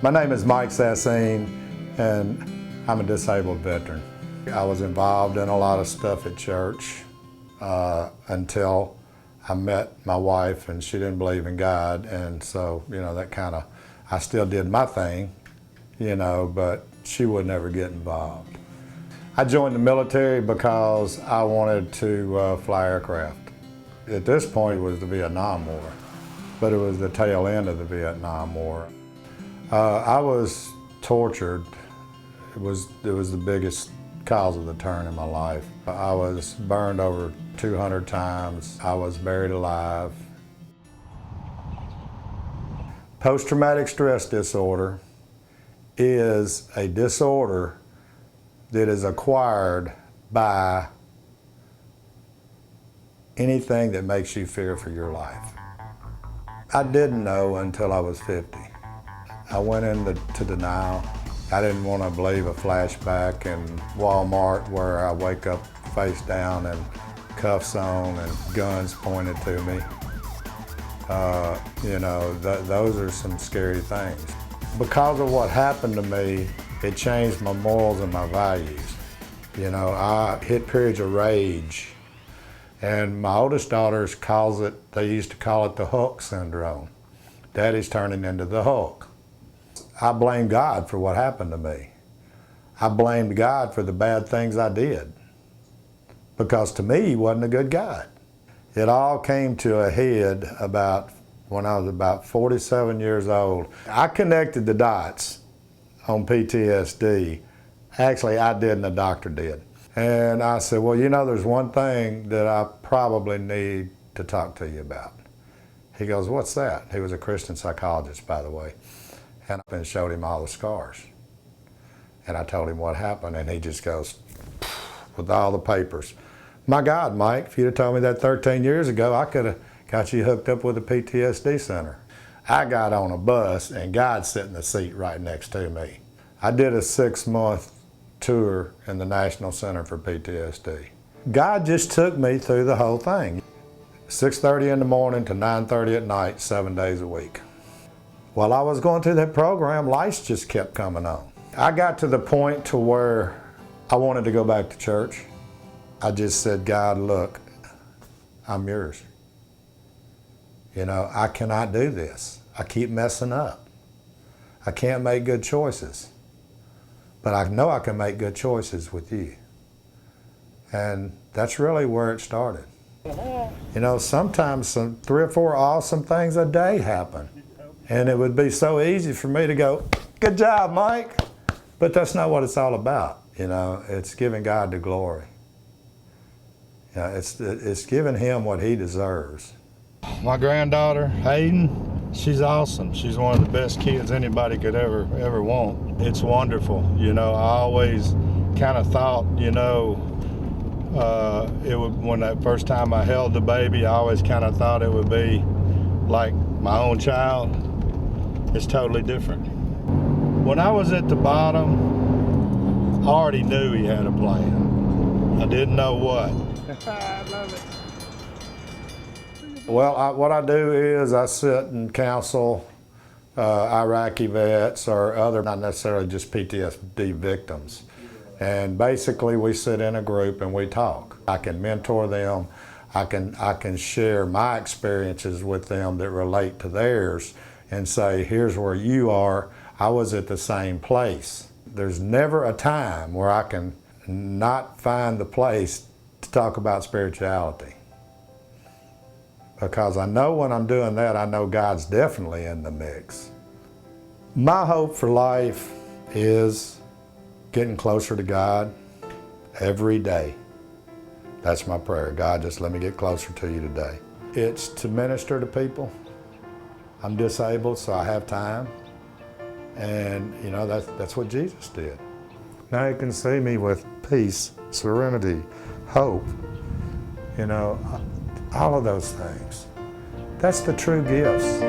My name is MSasseen, and I'm a disabled veteran. I was involved in a lot of stuff at church until I met my wife, and she didn't believe in God, and so, that kind of, I still did my thing, but she would never get involved. I joined the military because I wanted to fly aircraft. At this point, it was the Vietnam War, but it was the tail end of the Vietnam War. I was tortured. It was the biggest cause of the turn in my life. I was burned over 200 times. I was buried alive. Post-traumatic stress disorder is a disorder that is acquired by anything that makes you fear for your life. I didn't know until I was 50. I went into denial. I didn't want to believe a flashback in Walmart where I wake up face down and cuffs on and guns pointed to me. Those are some scary things. Because of what happened to me, it changed my morals and my values. I hit periods of rage. And my oldest daughter they used to call it the Hulk syndrome. Daddy's turning into the Hulk. I blamed God for what happened to me. I blamed God for the bad things I did. Because to me, he wasn't a good God. It all came to a head when I was about 47 years old. I connected the dots on PTSD. Actually, I did and the doctor did. And I said, well, there's one thing that I probably need to talk to you about. He goes, what's that? He was a Christian psychologist, by the way. And I showed him all the scars. And I told him what happened, and he just goes, with all the papers. My God, Mike, if you'd have told me that 13 years ago, I could have got you hooked up with a PTSD center. I got on a bus, and God's sitting in the seat right next to me. I did a 6-month tour in the National Center for PTSD. God just took me through the whole thing. 6:30 in the morning to 9:30 at night, 7 days a week. While I was going through that program, lights just kept coming on. I got to the point to where I wanted to go back to church. I just said, God, look, I'm yours. I cannot do this. I keep messing up. I can't make good choices. But I know I can make good choices with you. And that's really where it started. Sometimes 3 or 4 awesome things a day happen. And it would be so easy for me to go, good job, Mike. But that's not what it's all about. It's giving God the glory. It's giving him what he deserves. My granddaughter, Hayden, she's awesome. She's one of the best kids anybody could ever want. It's wonderful. I always kind of thought, when that first time I held the baby, I always kind of thought it would be like my own child. It's totally different. When I was at the bottom, I already knew he had a plan. I didn't know what. I love it. Well, what I do is I sit and counsel Iraqi vets or other, not necessarily just PTSD victims. And basically we sit in a group and we talk. I can mentor them. I can share my experiences with them that relate to theirs and say, here's where you are. I was at the same place. There's never a time where I can not find the place to talk about spirituality. Because I know when I'm doing that, I know God's definitely in the mix. My hope for life is getting closer to God every day. That's my prayer. God, just let me get closer to you today. It's to minister to people. I'm disabled, so I have time. And, that's what Jesus did. Now you can see me with peace, serenity, hope, all of those things. That's the true gifts.